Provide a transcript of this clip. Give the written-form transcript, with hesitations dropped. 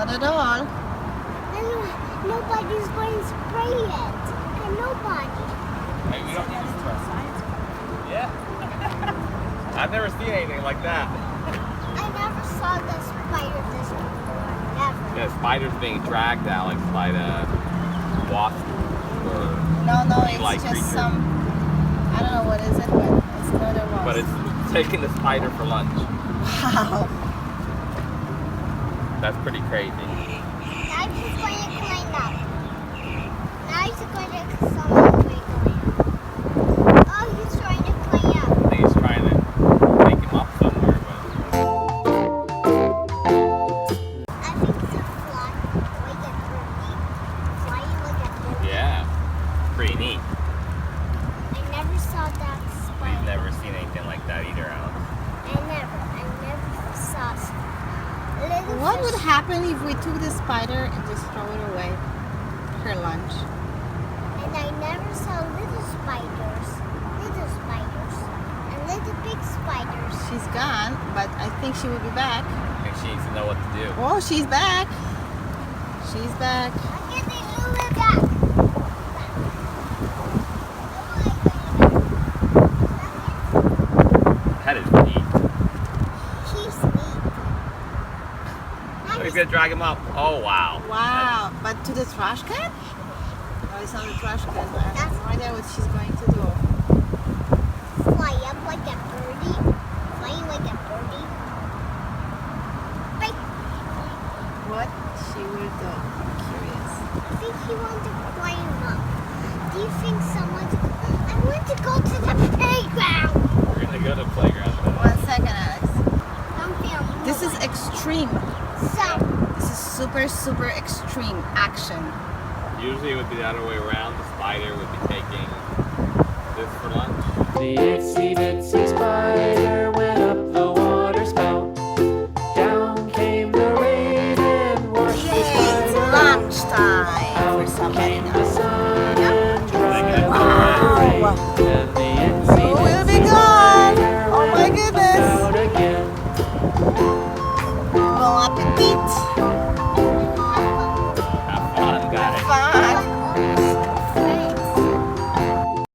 Not at all. And nobody's going to spray it. And nobody. Hey, we don't need to spray. Yeah. I've never seen anything like that. I never saw the spider this before. Never. Yeah, spiders being dragged, Alex, by the wasp or No, it's bee-like just creature. some, I don't know what is it, but it's not a wasp. But it's taking the spider for lunch. Wow. That's pretty crazy. Now he's going to climb up. Now he's going to someone's going to climb. Oh, he's trying to climb up. I think he's trying to take him up somewhere, but I think it's a fly like a birdie. Flying like a birdie. yeah, pretty neat. I never saw that spider. We've never seen anything like that either, Alex. I never saw little What would fish. happen if we took the spider and just throw it away? Her lunch. And I never saw little spiders, and little big spiders. She's gone, but I think she will be back. I think she needs to know what to do. Oh, she's back. She's back. I'm getting Lulu back. That is neat. She's neat. So he's gonna drag him up. Oh wow. Wow. But to the trash can? No, it's not the trash can. I have no idea what she's going to do. Fly up like a birdie, flying like a birdie. Big. What she will do? I'm curious. I think he wants to climb up. Do you think someone's? I want to go to the playground. We're gonna go to the playground. 1 second, Alex. I'm feeling. This is extreme. This is super, super extreme action. Usually it would be the other way around. The spider would be taking this for lunch. The itsy bitsy